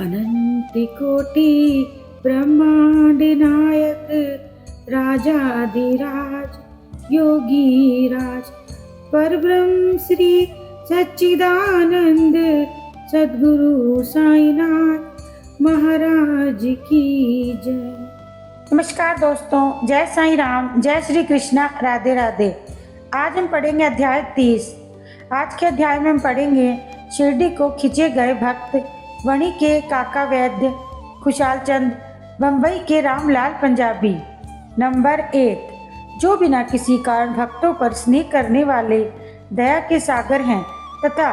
अनंतिकोटि ब्रह्मांड नायक राजाधिराज योगी राज परब्रह्म श्री सच्चिदानंद सद्गुरु साईनाथ महाराज की जय। नमस्कार दोस्तों, जय साईं राम, जय श्री कृष्णा, राधे राधे। आज हम पढ़ेंगे अध्याय 30। आज के अध्याय में हम पढ़ेंगे शिरडी को खिंचे गए भक्त, वणी के काका वैद्य खुशाल चंद, बम्बई के रामलाल पंजाबी। नंबर 1, जो बिना किसी कारण भक्तों पर स्नेह करने वाले दया के सागर हैं तथा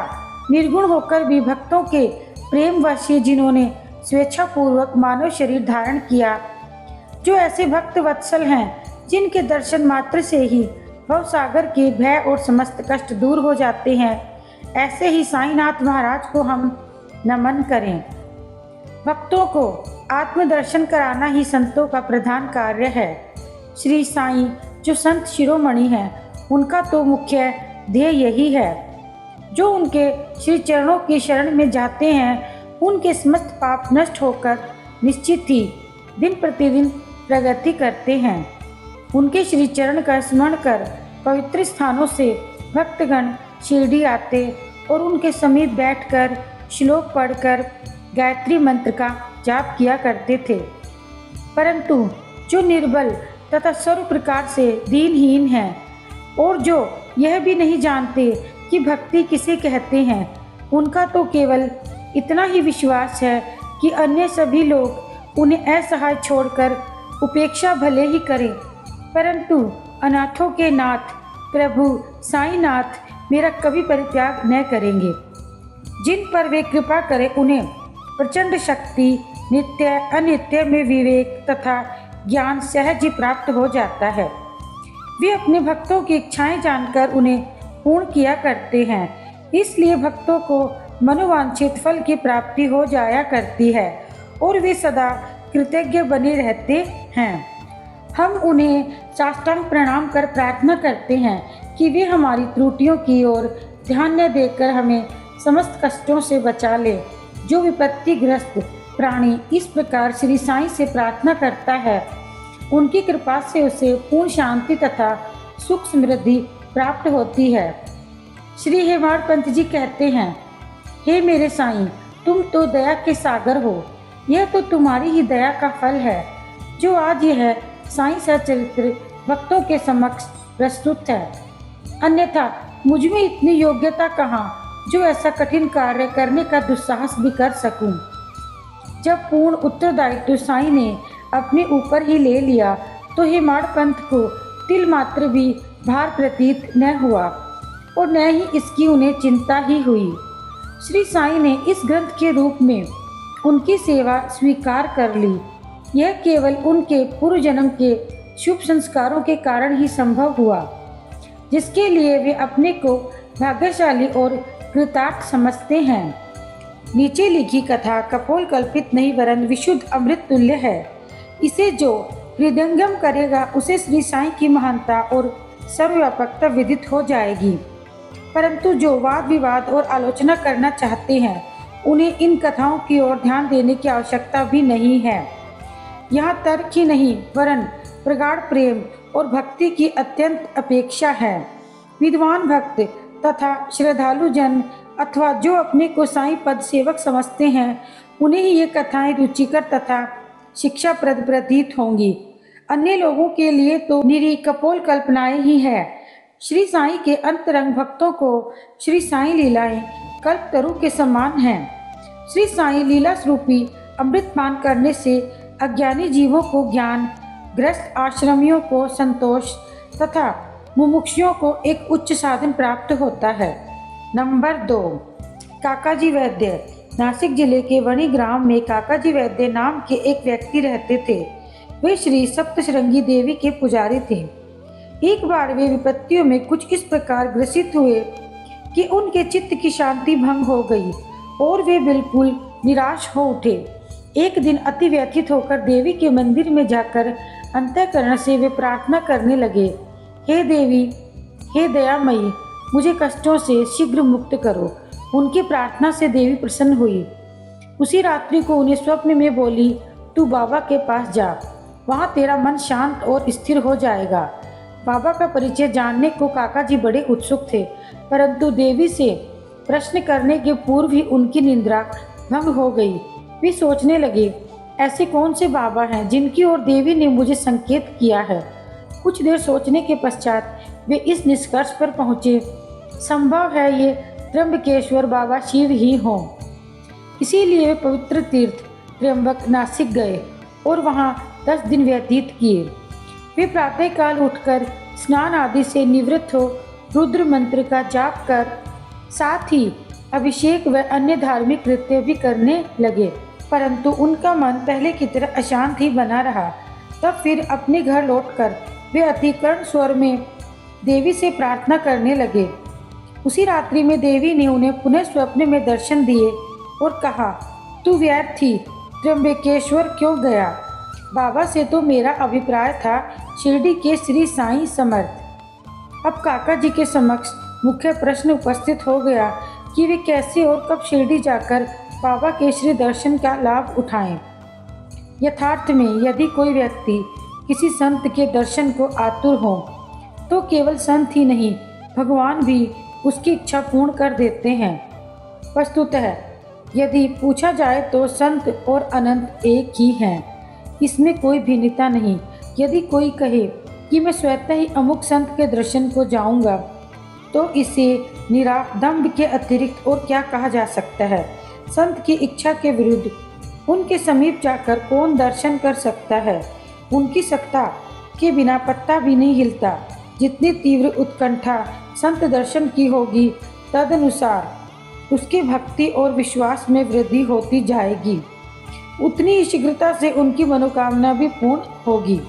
निर्गुण होकर भी भक्तों के प्रेम वशी, जिन्होंने स्वेच्छापूर्वक मानव शरीर धारण किया, जो ऐसे भक्त वत्सल हैं जिनके दर्शन मात्र से ही भव सागर के भय और समस्त कष्ट दूर हो जाते हैं, ऐसे ही साईनाथ महाराज को हम नमन करें। भक्तों को आत्मदर्शन कराना ही संतों का प्रधान कार्य है। श्री साईं जो संत शिरोमणि हैं, उनका तो मुख्य ध्येय यही है। जो उनके श्री चरणों की शरण में जाते हैं, उनके समस्त पाप नष्ट होकर निश्चित ही दिन प्रतिदिन प्रगति करते हैं। उनके श्री चरण का स्मरण कर पवित्र स्थानों से भक्तगण शिरडी आते और उनके समीप बैठकर श्लोक पढ़कर गायत्री मंत्र का जाप किया करते थे। परंतु जो निर्बल तथा सर्व प्रकार से दीनहीन हैं और जो यह भी नहीं जानते कि भक्ति किसे कहते हैं, उनका तो केवल इतना ही विश्वास है कि अन्य सभी लोग उन्हें असहाय छोड़कर उपेक्षा भले ही करें, परंतु अनाथों के नाथ प्रभु साईनाथ मेरा कभी परित्याग न करेंगे। जिन पर वे कृपा करें, उन्हें प्रचंड शक्ति, नित्य अनित्य में विवेक तथा ज्ञान सहज ही प्राप्त हो जाता है। वे अपने भक्तों की इच्छाएं जानकर उन्हें पूर्ण किया करते हैं, इसलिए भक्तों को मनोवांछित फल की प्राप्ति हो जाया करती है और वे सदा कृतज्ञ बने रहते हैं। हम उन्हें साष्टांग प्रणाम कर प्रार्थना करते हैं कि वे हमारी त्रुटियों की ओर ध्यान न देकर हमें समस्त कष्टों से बचा ले। जो विपत्तिग्रस्त प्राणी इस प्रकार श्री साईं से प्रार्थना करता है, उनकी कृपा से उसे पूर्ण शांति तथा सुख समृद्धि प्राप्त होती है। श्री हेमाड़ पंत जी कहते हैं, हे मेरे साईं, तुम तो दया के सागर हो। यह तो तुम्हारी ही दया का फल है जो आज यह साईं सचरित्र भक्तों के समक्ष प्रस्तुत है। अन्यथा मुझ में इतनी योग्यता कहाँ जो ऐसा कठिन कार्य करने का दुस्साहस भी कर सकूं। जब पूर्ण उत्तरदायित्व साईं ने अपने ऊपर ही ले लिया, तो हेमाड़ पंत को तिल मात्र भी भार प्रतीत न हुआ और न ही इसकी उन्हें चिंता ही हुई। श्री साईं ने इस ग्रंथ के रूप में उनकी सेवा स्वीकार कर ली। यह केवल उनके पूर्व जन्म के शुभ संस्कारों के कारण ही संभव हुआ, जिसके लिए वे अपने को भाग्यशाली और कृतार्थ समझते हैं। नीचे लिखी कथा कपोल कल्पित नहीं वरन विशुद्ध अमृत तुल्य है। इसे जो हृदयंगम करेगा, उसे श्री साईं की महानता और सर्वव्यापकता विदित हो जाएगी। परंतु जो वाद विवाद और आलोचना करना चाहते हैं, उन्हें इन कथाओं की ओर ध्यान देने की आवश्यकता भी नहीं है। यहाँ तर्क ही नहीं वरन प्रगाढ़ प्रेम और भक्ति की अत्यंत अपेक्षा है। विद्वान भक्त तथा श्रद्धालु जन अथवा जो अपने को साईं पद सेवक समझते हैं, उन्हें ही ये कथाएं रुचिकर तथा शिक्षाप्रद प्रतीत होंगी। अन्य लोगों के लिए तो निरी कपोल कल्पनाएं ही है। श्री साईं के अंतरंग भक्तों को श्री साईं लीलाएं कल्पतरु के समान हैं। श्री साईं लीला स्वरूपी अमृत पान करने से अज्ञानी जीवों को ज्ञान, ग्रस्त आश्रमियों को संतोष तथा मुमुक्षुओं को एक उच्च साधन प्राप्त होता है। नंबर 2, काकाजी वैद्य। नासिक जिले के वणी ग्राम में काकाजी वैद्य नाम के एक व्यक्ति रहते थे। वे श्री सप्तशृंगी देवी के पुजारी थे। एक बार वे विपत्तियों में कुछ इस प्रकार ग्रसित हुए कि उनके चित्त की शांति भंग हो गई और वे बिल्कुल निराश हो उठे। एक दिन अति व्यथित होकर देवी के मंदिर में जाकर अंतःकरण से वे प्रार्थना करने लगे, हे देवी, हे दयामयी, मुझे कष्टों से शीघ्र मुक्त करो। उनकी प्रार्थना से देवी प्रसन्न हुई। उसी रात्रि को उन्हें स्वप्न में बोली, तू बाबा के पास जा, वहाँ तेरा मन शांत और स्थिर हो जाएगा। बाबा का परिचय जानने को काका जी बड़े उत्सुक थे, परंतु देवी से प्रश्न करने के पूर्व ही उनकी निद्रा भंग हो गई। वे सोचने लगे, ऐसे कौन से बाबा हैं जिनकी ओर देवी ने मुझे संकेत किया है। कुछ देर सोचने के पश्चात वे इस निष्कर्ष पर पहुँचे, संभव है ये त्र्यंबकेश्वर बाबा शिव ही हों। इसीलिए वे पवित्र तीर्थ त्र्यंबक नासिक गए और वहाँ 10 दिन व्यतीत किए। वे प्रातःकाल उठकर स्नान आदि से निवृत्त हो रुद्र मंत्र का जाप कर साथ ही अभिषेक व अन्य धार्मिक कृत्य भी करने लगे, परंतु उनका मन पहले की तरह अशांत ही बना रहा। तब फिर अपने घर लौटकर वे अतिकर्ण स्वर में देवी से प्रार्थना करने लगे। उसी रात्रि में देवी ने उन्हें पुनः स्वप्न में दर्शन दिए और कहा, तू व्यर्थी त्र्यंबकेश्वर क्यों गया? बाबा से तो मेरा अभिप्राय था शिरडी के श्री साईं समर्थ। अब काका जी के समक्ष मुख्य प्रश्न उपस्थित हो गया कि वे कैसे और कब शिरडी जाकर बाबा के श्री दर्शन का लाभ उठाएं। यथार्थ में यदि कोई व्यक्ति किसी संत के दर्शन को आतुर हो तो केवल संत ही नहीं, भगवान भी उसकी इच्छा पूर्ण कर देते हैं। वस्तुतः यदि पूछा जाए तो संत और अनंत एक ही हैं, इसमें कोई भिन्नता नहीं। यदि कोई कहे कि मैं स्वतः ही अमुक संत के दर्शन को जाऊंगा, तो इसे निरादंभ के अतिरिक्त और क्या कहा जा सकता है। संत की इच्छा के विरुद्ध उनके समीप जाकर कौन दर्शन कर सकता है? उनकी सत्ता के बिना पत्ता भी नहीं हिलता। जितनी तीव्र उत्कंठा संत दर्शन की होगी, तदनुसार उसकी भक्ति और विश्वास में वृद्धि होती जाएगी, उतनी ही शीघ्रता से उनकी मनोकामना भी पूर्ण होगी।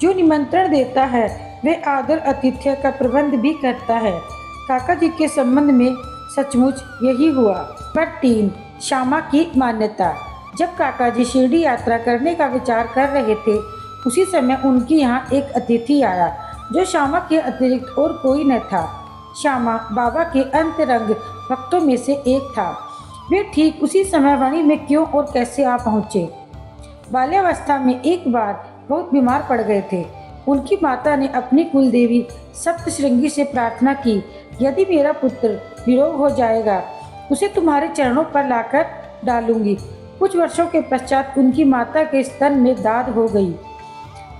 जो निमंत्रण देता है वह आदर आतिथ्य का प्रबंध भी करता है। काका जी के संबंध में सचमुच यही हुआ। पर 3 श्यामा की मान्यता। जब काका जी शिरडी यात्रा करने का विचार कर रहे थे, उसी समय उनके यहाँ एक अतिथि आया जो श्यामा के अतिरिक्त और कोई न था। श्यामा बाबा के अंतरंग भक्तों में से एक था। वे ठीक उसी समय वाणी में क्यों और कैसे आ पहुँचे? बाल्यावस्था में एक बार बहुत बीमार पड़ गए थे। उनकी माता ने अपनी कुलदेवी सप्तशृंगी से प्रार्थना की, यदि मेरा पुत्र निरोग हो जाएगा, उसे तुम्हारे चरणों पर लाकर डालूंगी। कुछ वर्षों के पश्चात उनकी माता के स्तन में दाद हो गई।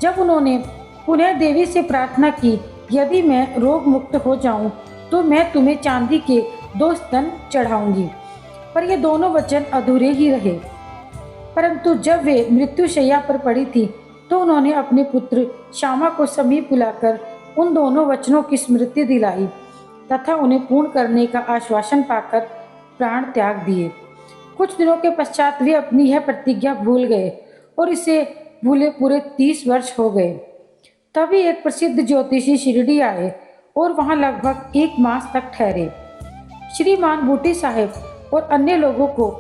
जब उन्होंने पुनः देवी से प्रार्थना की, यदि मैं रोग मुक्त हो जाऊं, तो मैं तुम्हें चांदी के 2 स्तन चढ़ाऊंगी। पर ये दोनों वचन अधूरे ही रहे। परंतु जब वे मृत्युशैया पर पड़ी थी, तो उन्होंने अपने पुत्र श्यामा को समीप बुलाकर उन दोनों वचनों की स्मृति दिलाई तथा उन्हें पूर्ण करने का आश्वासन पाकर प्राण त्याग दिए। कुछ दिनों के पश्चात वे अपनी यह प्रतिज्ञा भूल गए और इसे भूले पूरे 30 वर्ष हो गए। तभी एक प्रसिद्ध ज्योतिषी शिरडी आए और वहां लगभग 1 मास तक ठहरे। श्रीमान बूटी साहेब और अन्य लोगों को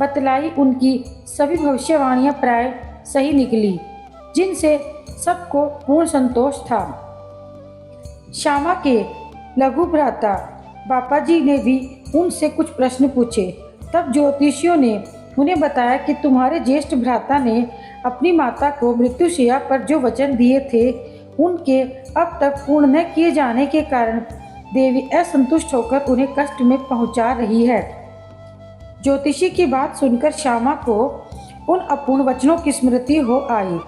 बतलाई उनकी सभी भविष्यवाणियां प्राय सही निकली, जिनसे सबको पूर्ण संतोष था। श्यामा के लघु भ्राता बापा जी ने भी उनसे कुछ प्रश्न पूछे। तब ज्योतिषियों ने उन्हें बताया कि तुम्हारे ज्येष्ठ भ्राता ने अपनी माता को मृत्युशैया पर जो वचन दिए थे, उनके अब तक पूर्ण न किए जाने के कारण देवी असंतुष्ट होकर उन्हें कष्ट में पहुंचा रही है। ज्योतिषी की बात सुनकर श्यामा को उन अपूर्ण वचनों की स्मृति हो आई।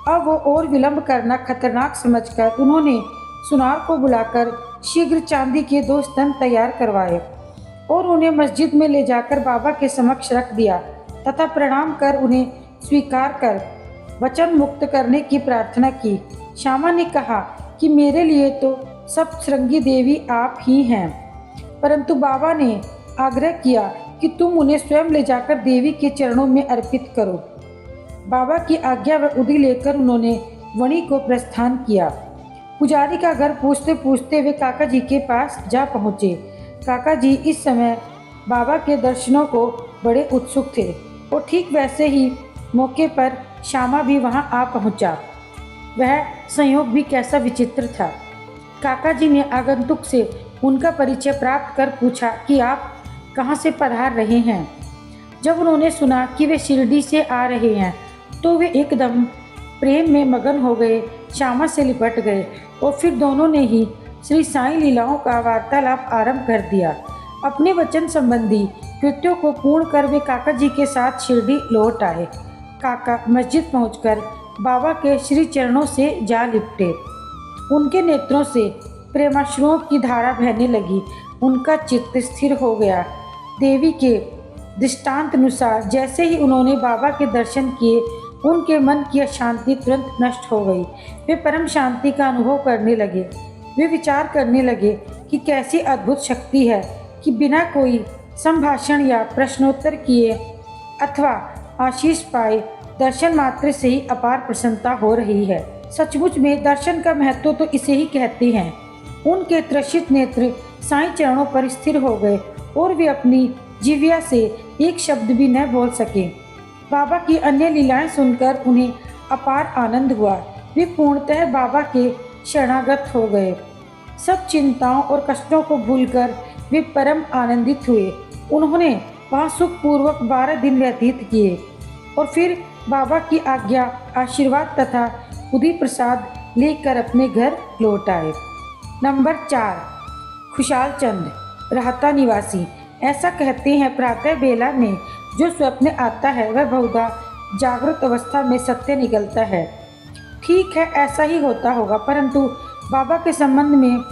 अब वो और विलंब करना खतरनाक समझकर उन्होंने सुनार को बुलाकर शीघ्र चांदी के 2 स्तन तैयार करवाए और उन्हें मस्जिद में ले जाकर बाबा के समक्ष रख दिया तथा प्रणाम कर उन्हें स्वीकार कर वचन मुक्त करने की प्रार्थना की। श्यामा ने कहा कि मेरे लिए तो सप्तशृंगी देवी आप ही हैं, परंतु बाबा ने आग्रह किया कि तुम उन्हें स्वयं ले जाकर देवी के चरणों में अर्पित करो। बाबा की आज्ञा व उदी लेकर उन्होंने वणी को प्रस्थान किया। पुजारी का घर पूछते पूछते वे काका जी के पास जा पहुँचे। काका जी इस समय बाबा के दर्शनों को बड़े उत्सुक थे और ठीक वैसे ही मौके पर श्यामा भी वहां आ पहुंचा। वह संयोग भी कैसा विचित्र था। काका जी ने आगंतुक से उनका परिचय प्राप्त कर पूछा कि आप कहां से पधार रहे हैं। जब उन्होंने सुना कि वे शिरडी से आ रहे हैं तो वे एकदम प्रेम में मगन हो गए, श्यामा से लिपट गए और फिर दोनों ने ही श्री साईं लीलाओं का वार्तालाप आरंभ कर दिया। अपने वचन संबंधी कृत्यों को पूर्ण कर वे काका जी के साथ शिरडी लौट आए। काका मस्जिद पहुंचकर बाबा के श्री चरणों से जा लिपटे। उनके नेत्रों से प्रेमाश्रुओं की धारा बहने लगी। उनका चित्त स्थिर हो गया। देवी के दृष्टांत अनुसार जैसे ही उन्होंने बाबा के दर्शन किए, उनके मन की अशांति तुरंत नष्ट हो गई। वे परम शांति का अनुभव करने लगे। वे विचार करने लगे कि कैसी अद्भुत शक्ति है कि बिना कोई संभाषण या प्रश्नोत्तर किए अथवा आशीष पाए दर्शन मात्र से ही अपार प्रसन्नता हो रही है। सचमुच में दर्शन का महत्व तो इसे ही कहते हैं। उनके त्रसित नेत्र साईं चरणों पर स्थिर हो गए और वे अपनी जिह्वा से एक शब्द भी न बोल सके। बाबा की अन्य लीलाएं सुनकर उन्हें अपार आनंद हुआ। वे पूर्णतः बाबा के शरणागत हो गए। सब चिंताओं और कष्टों को भूलकर वे परम आनंदित हुए। उन्होंने वहाँ सुखपूर्वक 12 दिन व्यतीत किए और फिर बाबा की आज्ञा, आशीर्वाद तथा उदी प्रसाद लेकर अपने घर लौट आए। नंबर 4, खुशाल चंद, राहता निवासी। ऐसा कहते हैं प्रातः बेला में जो स्वप्न आता है वह बहुधा जागृत अवस्था में सत्य निकलता है। ठीक है, ऐसा ही होता होगा, परंतु बाबा के संबंध में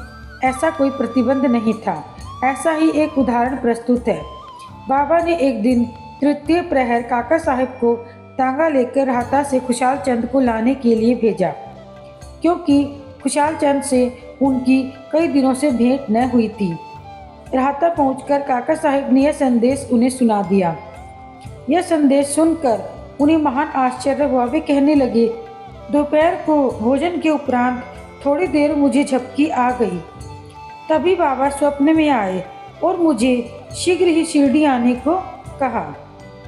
ऐसा कोई प्रतिबंध नहीं था। ऐसा ही एक उदाहरण प्रस्तुत है। बाबा ने एक दिन तृतीय प्रहर काका साहब को तांगा लेकर राहता से खुशाल चंद को लाने के लिए भेजा, क्योंकि खुशाल चंद से उनकी कई दिनों से भेंट न हुई थी। राहता पहुंचकर काका साहब ने यह संदेश उन्हें सुना दिया। यह संदेश सुनकर उन्हें महान आश्चर्य हुआ। वे कहने लगे, दोपहर को भोजन के उपरांत थोड़ी देर मुझे झपकी आ गई। तभी बाबा स्वप्न में आए और मुझे शीघ्र ही शिरडी आने को कहा,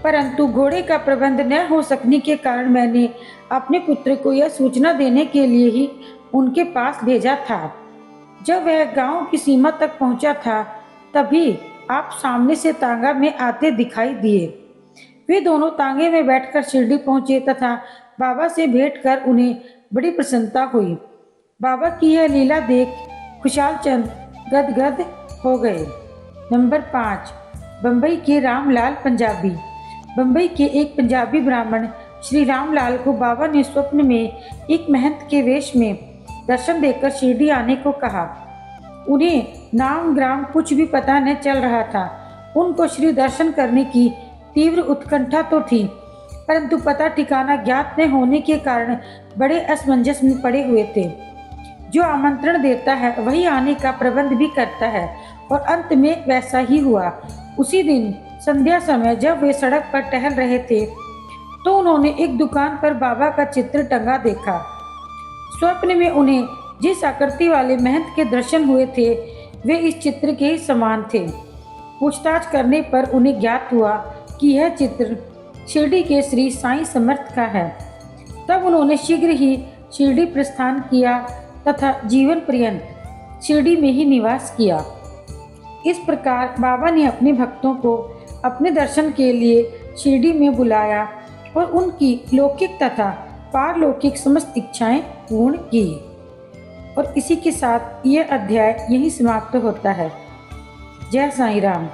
परंतु घोड़े का प्रबंध न हो सकने के कारण मैंने अपने पुत्र को यह सूचना देने के लिए ही उनके पास भेजा था। जब वह गांव की सीमा तक पहुंचा था तभी आप सामने से तांगा में आते दिखाई दिए। वे दोनों तांगे में बैठकर शिरडी पहुंचे तथा बाबा से भेंट कर उन्हें बड़ी प्रसन्नता हुई। बाबा की यह लीला देख खुशाल चंद गदगद हो गए। नंबर 5, बम्बई के रामलाल पंजाबी। बम्बई के एक पंजाबी ब्राह्मण श्री रामलाल को बाबा ने स्वप्न में एक महंत के वेश में दर्शन देकर शिरडी आने को कहा। उन्हें नाम ग्राम कुछ भी पता न चल रहा था। उनको श्री दर्शन करने की तीव्र उत्कंठा तो थी, परंतु पता ठिकाना ज्ञात न होने के कारण बड़े असमंजस में पड़े हुए थे। जो आमंत्रण देता है वही आने का प्रबंध भी करता है और अंत में वैसा ही हुआ। उसी दिन संध्या समय जब वे सड़क पर टहल रहे थे तो उन्होंने एक दुकान पर बाबा का चित्र टंगा देखा। स्वप्न में उन्हें जिस आकृति वाले महंत के दर्शन हुए थे वे इस चित्र के ही समान थे। पूछताछ करने पर उन्हें ज्ञात हुआ कि यह चित्र शिरडी के श्री साईं समर्थ का है। तब उन्होंने शीघ्र ही शिरडी प्रस्थान किया तथा जीवन पर्यंत शिरडी में ही निवास किया। इस प्रकार बाबा ने अपने भक्तों को अपने दर्शन के लिए शिरडी में बुलाया और उनकी लौकिक तथा पारलौकिक समस्त इच्छाएं पूर्ण की। और इसी के साथ यह अध्याय यहीं समाप्त होता है। जय साईं राम।